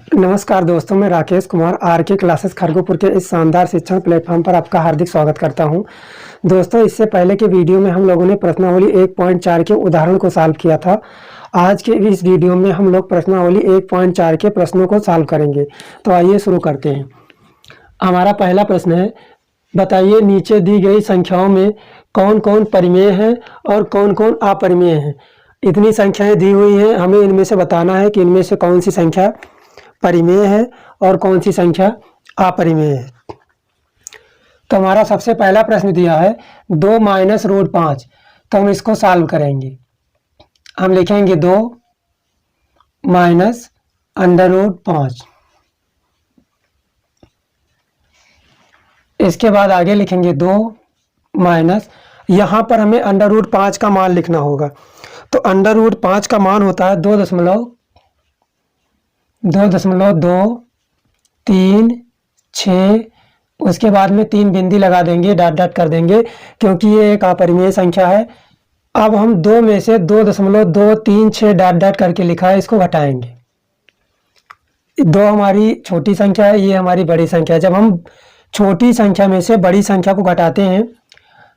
नमस्कार दोस्तों, मैं राकेश कुमार आर के क्लासेस खरगोपुर के इस शानदार शिक्षण प्लेटफॉर्म पर आपका हार्दिक स्वागत करता हूं। दोस्तों, इससे पहले के वीडियो में हम लोगों ने प्रश्नावली 1.4 के उदाहरण को सॉल्व किया था। आज के इस वीडियो में हम लोग प्रश्नावली 1.4 के प्रश्नों को सॉल्व करेंगे। तो आइए शुरू करते हैं। हमारा पहला प्रश्न है, बताइए नीचे दी गई संख्याओं में कौन कौन परिमेय हैं और कौन कौन अपरिमेय हैं। इतनी संख्याएं दी हुई हैं, हमें इनमें से बताना है कि इनमें से कौन सी संख्या परिमेय है और कौन सी संख्या अपरिमेय है। तो हमारा सबसे पहला प्रश्न दिया है 2 माइनस रूट 5। तो हम इसको सॉल्व करेंगे। हम लिखेंगे 2 माइनस अंडर रूट 5। इसके बाद आगे लिखेंगे 2 माइनस, यहाँ पर हमें अंडर रूट 5 का मान लिखना होगा। तो अंडर रूट 5 का मान होता है 2.236। उसके बाद में 3 बिंदी लगा देंगे, डॉट डॉट कर देंगे, क्योंकि ये एक अपरिमेय संख्या है। अब हम 2 में से 2.236 डॉट डॉट करके लिखा है, इसको घटाएंगे। 2 हमारी छोटी संख्या है, ये हमारी बड़ी संख्या है। जब हम छोटी संख्या में से बड़ी संख्या को घटाते हैं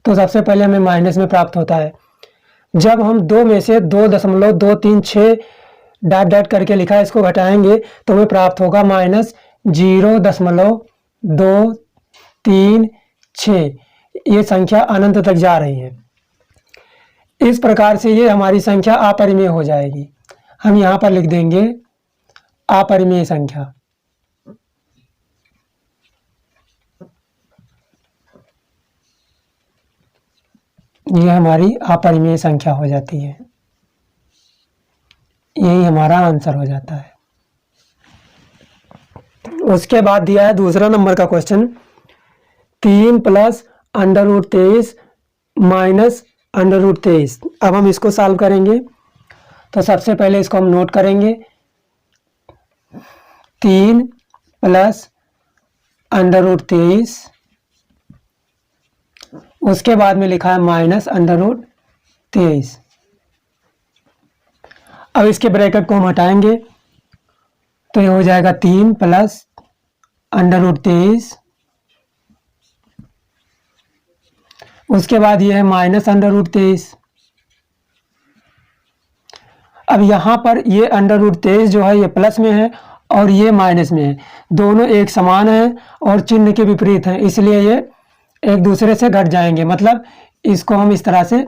तो सबसे पहले हमें माइनस में प्राप्त होता है। जब हम 2 में से 2.236 डॉट डॉट करके लिखा है, इसको घटाएंगे तो हमें प्राप्त होगा -0.236। ये संख्या अनंत तक जा रही है। इस प्रकार से ये हमारी संख्या अपरिमेय हो जाएगी। हम यहाँ पर लिख देंगे अपरिमेय संख्या। ये हमारी अपरिमेय संख्या हो जाती है। यही हमारा आंसर हो जाता है। उसके बाद दिया है दूसरा नंबर का question, 3 plus under root 23 minus under root 23। अब हम इसको सॉल्व करेंगे। तो सबसे पहले इसको हम नोट करेंगे, 3 प्लस अंडर रूट 23। उसके बाद में लिखा है माइनस अंडर रूट 23। अब इसके ब्रैकेट को हम हटाएंगे तो ये हो जाएगा 3 प्लस अंडर रूट 23। उसके बाद ये है माइनस अंडर रूट 23। अब यहाँ पर ये अंडर रूट 23 जो है ये प्लस में है और ये माइनस में है। दोनों एक समान हैं और चिन्ह के विपरीत हैं, इसलिए ये एक दूसरे से घट जाएंगे। मतलब इसको हम इस तरह से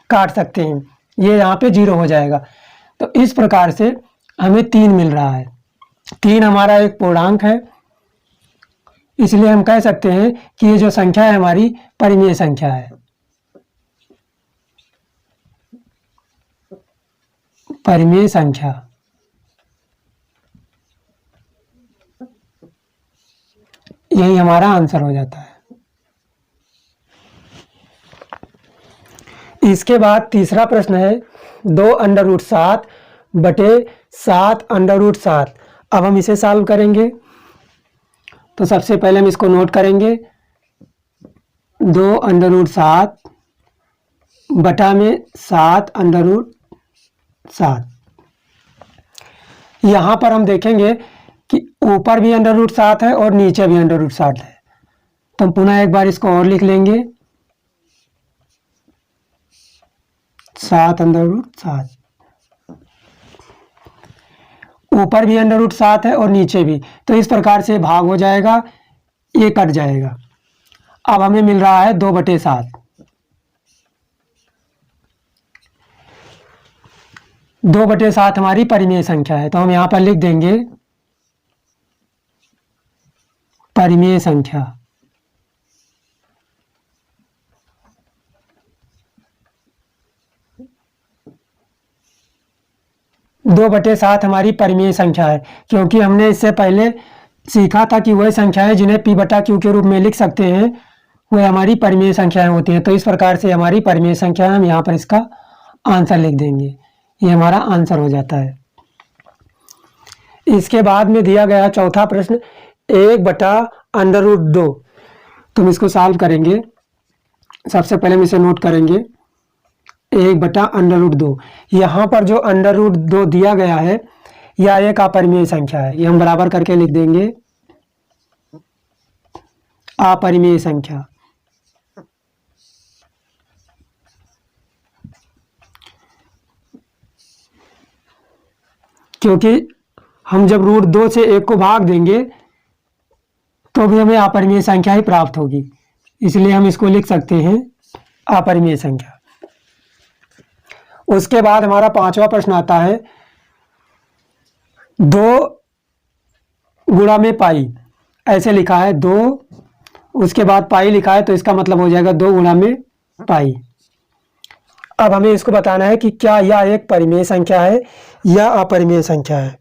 काट सकते हैं, ये यहाँ पे 0 हो जाएगा। तो इस प्रकार से हमें 3 मिल रहा है। 3 हमारा एक पूर्णांक है, इसलिए हम कह सकते हैं कि ये जो संख्या है हमारी परिमेय संख्या है। परिमेय संख्या। यही हमारा आंसर हो जाता है। इसके बाद तीसरा प्रश्न है 2 अंडर रूट 7 बटे 7 अंडर रूट 7। अब हम इसे सॉल्व करेंगे। तो सबसे पहले हम इसको नोट करेंगे, 2 अंडर रूट 7 बटा में 7 अंडर रूट 7। यहाँ पर हम देखेंगे कि ऊपर भी अंडर रूट 7 है और नीचे भी अंडर रूट 7 है। तो हम पुनः एक बार इसको और लिख लेंगे, 7 अंडर रूट 7। ऊपर भी अंडर रूट 7 है और नीचे भी, तो इस प्रकार से भाग हो जाएगा, ये कट जाएगा। अब हमें मिल रहा है 2/7। 2/7 हमारी परिमेय संख्या है। तो हम यहाँ पर लिख देंगे परिमेय संख्या। 2/7 हमारी परिमेय संख्या है, क्योंकि हमने इससे पहले सीखा था कि वह संख्याएं जिन्हें P/Q के रूप में लिख सकते हैं वह हमारी परिमेय संख्याएं होती हैं। तो इस प्रकार से हमारी परिमेय संख्या हम यहाँ पर इसका आंसर लिख देंगे। ये हमारा आंसर हो जाता है। इसके बाद में दिया गया चौथा प्रश्न 1/√2। तो हम इसको सॉल्व करेंगे। सबसे पहले हम इसे नोट करेंगे, 1/√2। यहाँ पर जो अंडर रूट 2 दिया गया है यह एक अपरिमेय संख्या है। ये हम बराबर करके लिख देंगे अपरिमेय संख्या। क्योंकि हम जब √2 से 1 को भाग देंगे तो भी हमें अपरिमेय संख्या ही प्राप्त होगी, इसलिए हम इसको लिख सकते हैं अपरिमेय संख्या। उसके बाद हमारा 5वां प्रश्न आता है 2 गुणा में पाई, ऐसे लिखा है 2, उसके बाद पाई लिखा है, तो इसका मतलब हो जाएगा 2 गुणा में पाई। अब हमें इसको बताना है कि क्या यह एक परिमेय संख्या है या अपरिमेय संख्या है।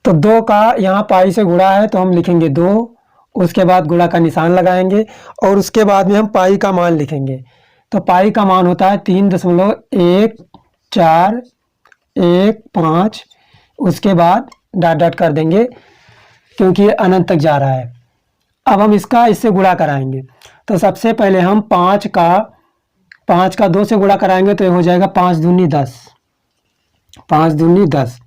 तो 2 का यहाँ पाई से गुणा है तो हम लिखेंगे 2, उसके बाद गुणा का निशान लगाएंगे और उसके बाद में हम पाई का मान लिखेंगे। तो पाई का मान होता है 3.1415, उसके बाद डॉट डॉट कर देंगे क्योंकि ये अनंत तक जा रहा है। अब हम इसका इससे गुणा कराएंगे। तो सबसे पहले हम 5 का 2 से गुणा कराएंगे तो ये हो जाएगा 5 दूनी 10, 5 दूनी 10।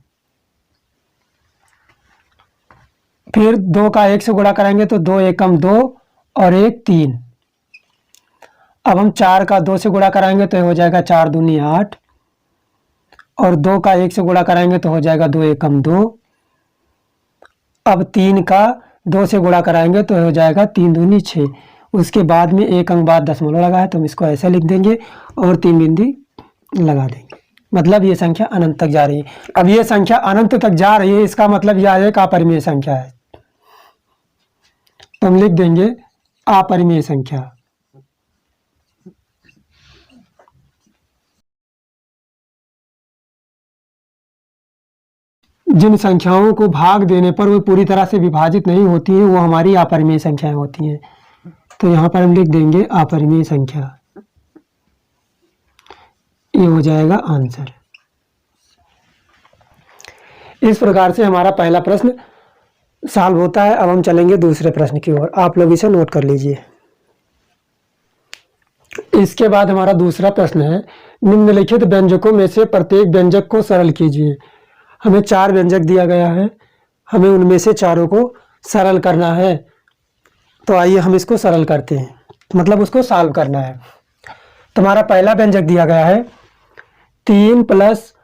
फिर 2 का 1 से गुणा कराएंगे तो 2 एकम 2 और 1 3। अब हम 4 का 2 से गुणा कराएंगे तो ये हो जाएगा 4 दूनी 8 और 2 का 1 से गुणा कराएंगे तो हो जाएगा 2 एकम 2। अब 3 का 2 से गुणा कराएंगे तो हो जाएगा 3 दूनी 6। उसके बाद में 1 अंक बाद दशमलव लगा है तो हम इसको ऐसे लिख देंगे और 3 बिंदी लगा देंगे। मतलब ये संख्या अनंत तक जा रही है। अब ये संख्या अनंत तक जा रही है, इसका मतलब यह एक अपरिमेय संख्या है। तो हम लिख देंगे अपरिमेय संख्या। जिन संख्याओं को भाग देने पर वो पूरी तरह से विभाजित नहीं होती है वो हमारी अपरिमेय संख्याएं होती हैं। तो यहाँ पर हम लिख देंगे अपरिमेय संख्या, ये हो जाएगा आंसर। इस प्रकार से हमारा पहला प्रश्न सॉल्व होता है। अब हम चलेंगे दूसरे प्रश्न की ओर, आप लोग इसे नोट कर लीजिए। इसके बाद हमारा दूसरा प्रश्न है निम्नलिखित व्यंजकों में से प्रत्येक व्यंजक को सरल कीजिए। हमें 4 व्यंजक दिया गया है, हमें उनमें से चारों को सरल करना है। तो आइए हम इसको सरल करते हैं, मतलब उसको सॉल्व करना है। तो हमारा पहला व्यंजक दिया गया है 3 +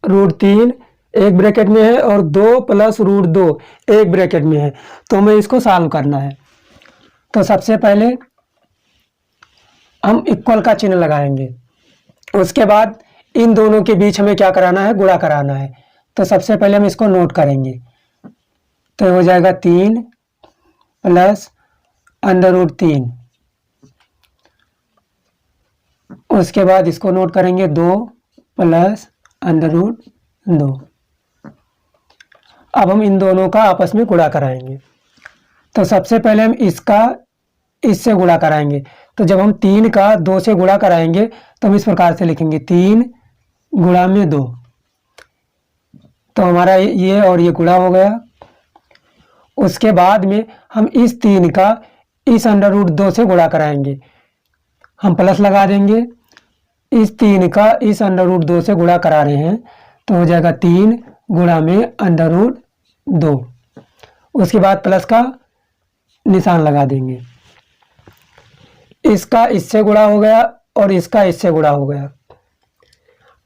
√3 एक ब्रैकेट में है और 2 + √2 एक ब्रैकेट में है। तो हमें इसको सॉल्व करना है। तो सबसे पहले हम इक्वल का चिन्ह लगाएंगे, उसके बाद इन दोनों के बीच हमें क्या कराना है, गुणा कराना है। तो सबसे पहले हम इसको नोट करेंगे। तो हो जाएगा 3 + √3, उसके बाद इसको नोट करेंगे 2 + √2। अब हम इन दोनों का आपस में गुणा कराएंगे। तो सबसे पहले हम इसका इससे गुणा कराएंगे। तो जब हम 3 का 2 से गुणा कराएंगे तो हम इस प्रकार से लिखेंगे 3 गुणा में 2। तो हमारा ये और ये गुणा हो गया। उसके बाद में हम इस 3 का इस √2 से गुणा कराएंगे, हम प्लस लगा देंगे। इस 3 का इस √2 से गुणा करा रहे हैं तो हो जाएगा 3 गुणा में √2। उसके बाद प्लस का निशान लगा देंगे। इसका इससे गुणा हो गया और इसका इससे गुणा हो गया।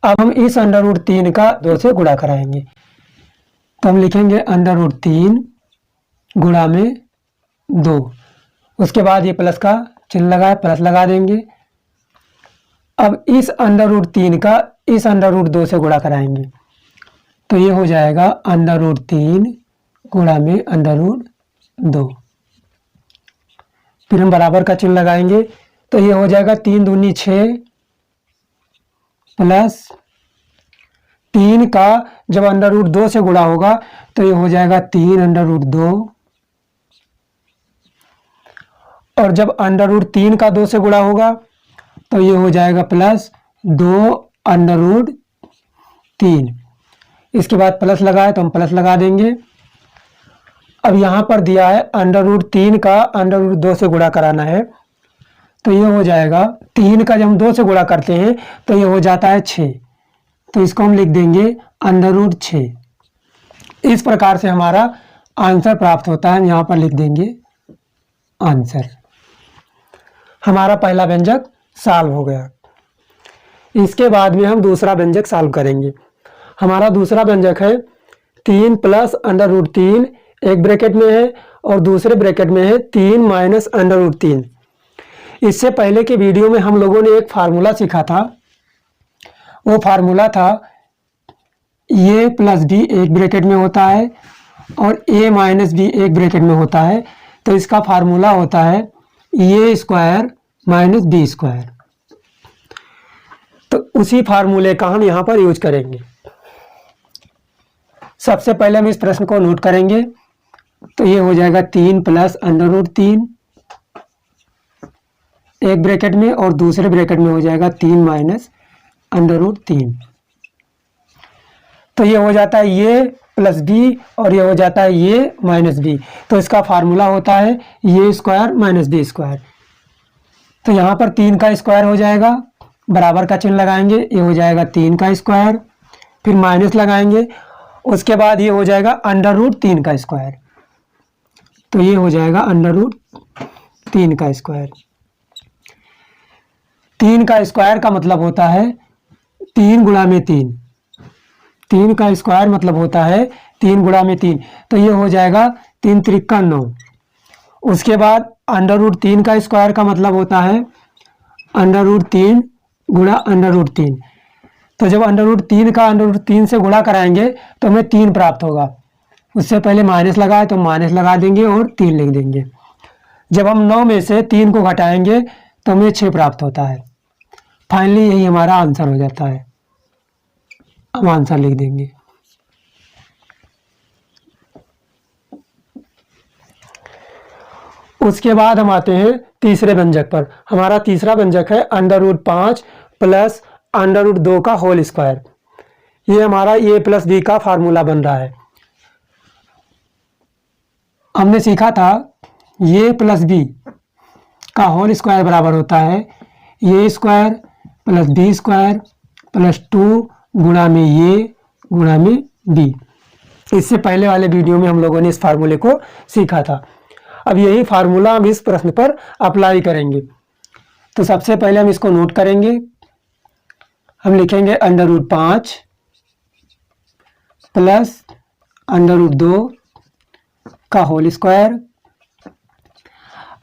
अब हम इस √3 का 2 से गुणा कराएंगे तो हम लिखेंगे √3 गुणा में 2। उसके बाद ये प्लस का चिन्ह लगा है, प्लस लगा देंगे। अब इस √3 का इस √2 से गुणा कराएंगे तो ये हो जाएगा √3 गुणा में √2। फिर हम बराबर का चिन्ह लगाएंगे तो ये हो जाएगा 3 दूनी 6 प्लस 3 का जब √2 से गुणा होगा तो ये हो जाएगा 3 √2 और जब √3 का 2 से गुणा होगा तो ये हो जाएगा प्लस 2 √3। इसके बाद प्लस लगा है तो हम प्लस लगा देंगे। अब यहाँ पर दिया है √3 का √2 से गुणा कराना है तो ये हो जाएगा 3 का जब हम 2 से गुणा करते हैं तो ये हो जाता है 6। तो इसको हम लिख देंगे √6। इस प्रकार से हमारा आंसर प्राप्त होता है। हम यहाँ पर लिख देंगे आंसर। हमारा पहला व्यंजक सॉल्व हो गया। इसके बाद में हम दूसरा व्यंजक सॉल्व करेंगे। हमारा दूसरा व्यंजक है 3 प्लस अंडर रूट 3, एक ब्रैकेट में है और दूसरे ब्रैकेट में है 3 माइनस अंडर रूट 3। इससे पहले के वीडियो में हम लोगों ने एक फार्मूला सीखा था। वो फार्मूला था a प्लस बी एक ब्रैकेट में होता है और a माइनस बी एक ब्रैकेट में होता है। तो इसका फार्मूला होता है a square minus B square. तो उसी फार्मूले का हम यहाँ पर यूज करेंगे। सबसे पहले हम इस प्रश्न को नोट करेंगे। तो ये हो जाएगा 3 प्लस अंडर रूट 3 एक ब्रैकेट में और दूसरे ब्रैकेट में हो जाएगा 3 माइनस अंडर रूट 3। तो ये हो जाता है ये प्लस बी और ये हो जाता है ये माइनस बी। तो इसका फार्मूला होता है ये स्क्वायर माइनस बी स्क्वायर। तो यहाँ पर 3 का स्क्वायर हो जाएगा, बराबर का चिन्ह लगाएंगे, ये हो जाएगा 3 का स्क्वायर, फिर माइनस लगाएंगे, उसके बाद ये हो जाएगा अंडर रूट 3 का स्क्वायर। तो ये हो जाएगा अंडर रूट 3 का स्क्वायर। 3 का स्क्वायर का मतलब होता है 3 गुणा में 3। 3 का स्क्वायर मतलब होता है 3 गुणा में 3। तो ये हो जाएगा 3 त्रिका 9। उसके बाद अंडर रूट 3 का स्क्वायर का मतलब होता है अंडर रूट 3 गुणा अंडर रूट 3। तो जब अंडर रूट 3 का अंडर रूट 3 से गुणा कराएंगे तो हमें 3 प्राप्त होगा। उससे पहले माइनस लगाए तो माइनस लगा देंगे और 3 लिख देंगे। जब हम 9 में से 3 को घटाएंगे तो हमें 6 प्राप्त होता है। फाइनली यही हमारा आंसर हो जाता है। हम आंसर लिख देंगे। उसके बाद हम आते हैं तीसरे व्यंजक पर। हमारा तीसरा व्यंजक है under root 5 plus under root 2 का होल स्क्वायर। ये हमारा a प्लस बी का फार्मूला बन रहा है। हमने सीखा था a प्लस बी का होल स्क्वायर बराबर होता है a square plus B square plus 2 गुणा में a गुणा में b। इससे पहले वाले वीडियो में हम लोगों ने इस फार्मूले को सीखा था। अब यही फार्मूला हम इस प्रश्न पर अप्लाई करेंगे। तो सबसे पहले हम इसको नोट करेंगे। हम लिखेंगे under root 5 plus under root 2 का होल स्क्वायर।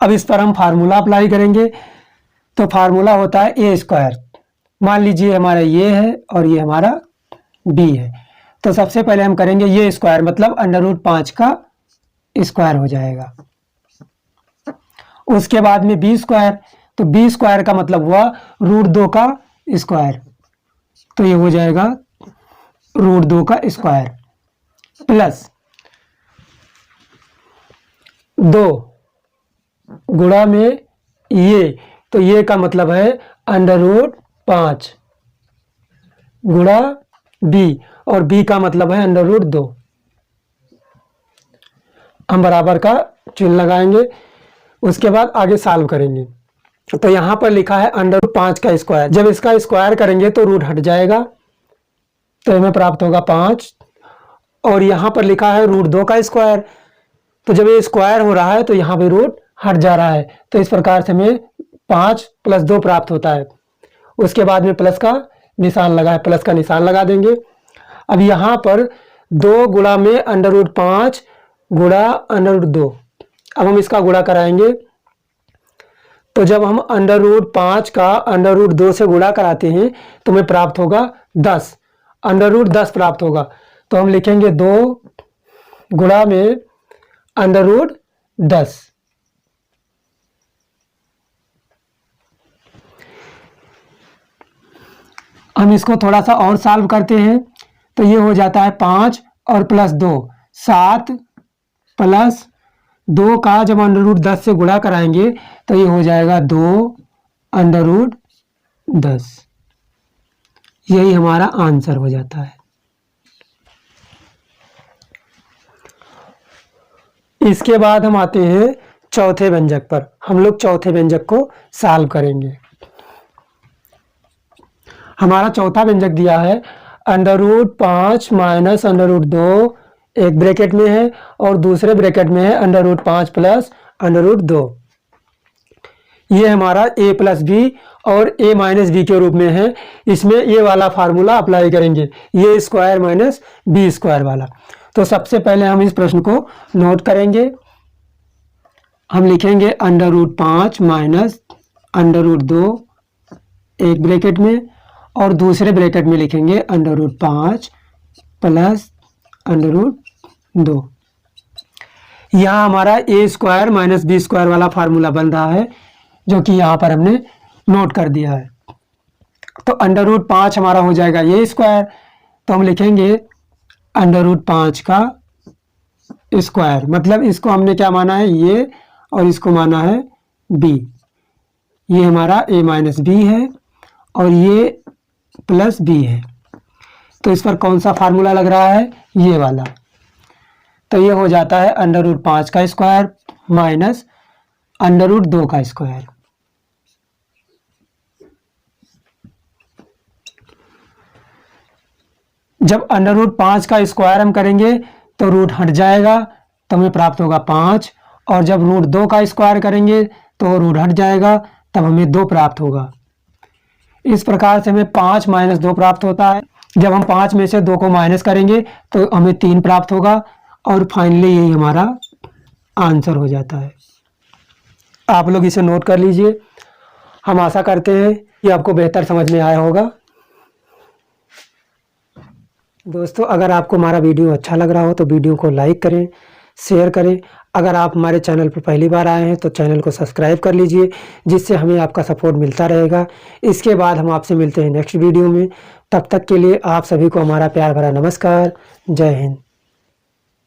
अब इस पर हम फार्मूला अप्लाई करेंगे। तो फार्मूला होता है ए स्क्वायर। मान लीजिए हमारा ये है और ये हमारा बी है। तो सबसे पहले हम करेंगे ये स्क्वायर, मतलब अंडर रूट 5 का स्क्वायर हो जाएगा। उसके बाद में बी स्क्वायर। तो बी स्क्वायर का मतलब हुआ रूट 2 का स्क्वायर। तो ये हो जाएगा रूट 2 का स्क्वायर प्लस 2 गुणा में ये। तो ये का मतलब है अंडर रूट 5 गुणा बी और बी का मतलब है अंडर रूट 2। हम बराबर का चिन्ह लगाएंगे। उसके बाद आगे सॉल्व करेंगे। तो यहाँ पर लिखा है अंडर रूट 5 का स्क्वायर। जब इसका स्क्वायर करेंगे तो रूट हट जाएगा, तो हमें प्राप्त होगा 5। और यहाँ पर लिखा है रूट 2 का स्क्वायर। तो जब ये स्क्वायर हो रहा है तो यहाँ पे रूट हट जा रहा है। तो इस प्रकार से हमें 5 प्लस 2 प्राप्त होता है। उसके बाद में प्लस का निशान लगा है, प्लस का निशान लगा देंगे। अब यहाँ पर 2 गुणा में अंडर रूट 5 गुणा अंडर रूट 2। अब हम इसका गुणा कराएंगे। तो जब हम अंडर रूट 5 का अंडर रूट 2 से गुणा कराते हैं तो हमें प्राप्त होगा 10, अंडर रूट 10 प्राप्त होगा। तो हम लिखेंगे 2 गुणा में अंडर रूट 10। हम इसको थोड़ा सा और सॉल्व करते हैं। तो ये हो जाता है 5 और प्लस 2 7 प्लस 2 का जब अंडर रूट 10 से गुणा कराएंगे तो ये हो जाएगा 2 अंडर रूट 10। यही हमारा आंसर हो जाता है। इसके बाद हम आते हैं चौथे व्यंजक पर। हम लोग चौथे व्यंजक को सॉल्व करेंगे। हमारा चौथा व्यंजक दिया है under root 5 minus under root 2 एक ब्रैकेट में है और दूसरे ब्रैकेट में है √5 प्लस √2। ये हमारा a प्लस बी और a माइनस बी के रूप में है। इसमें ये वाला फार्मूला अप्लाई करेंगे, ये स्क्वायर माइनस बी स्क्वायर वाला। तो सबसे पहले हम इस प्रश्न को नोट करेंगे। हम लिखेंगे √5 माइनस √2 एक ब्रैकेट में और दूसरे ब्रैकेट में लिखेंगे √5 प्लस √2। यहाँ हमारा a square minus B square वाला फार्मूला बन रहा है, जो कि यहाँ पर हमने नोट कर दिया है। तो √5 हमारा हो जाएगा ये स्क्वायर, तो हम लिखेंगे √5 का स्क्वायर, मतलब इसको हमने क्या माना है ये और इसको माना है b। ये हमारा a माइनस बी है और ये प्लस b है। तो इस पर कौन सा फार्मूला लग रहा है, ये वाला। तो ये हो जाता है √5 का स्क्वायर माइनस √2 का स्क्वायर। जब √5 का स्क्वायर हम करेंगे तो रूट हट जाएगा, तो हमें प्राप्त होगा 5, और जब √2 का स्क्वायर करेंगे तो रूट हट जाएगा, तब हमें 2 प्राप्त होगा। इस प्रकार से हमें 5 माइनस 2 प्राप्त होता है। जब हम 5 में से 2 को माइनस करेंगे तो हमें 3 प्राप्त होगा, और फाइनली यही हमारा आंसर हो जाता है। आप लोग इसे नोट कर लीजिए। हम आशा करते हैं कि आपको बेहतर समझ में आया होगा। दोस्तों, अगर आपको हमारा वीडियो अच्छा लग रहा हो तो वीडियो को लाइक करें, शेयर करें। अगर आप हमारे चैनल पर पहली बार आए हैं तो चैनल को सब्सक्राइब कर लीजिए, जिससे हमें आपका सपोर्ट मिलता रहेगा। इसके बाद हम आपसे मिलते हैं नेक्स्ट वीडियो में। तब तक के लिए आप सभी को हमारा प्यार भरा नमस्कार। जय हिंद।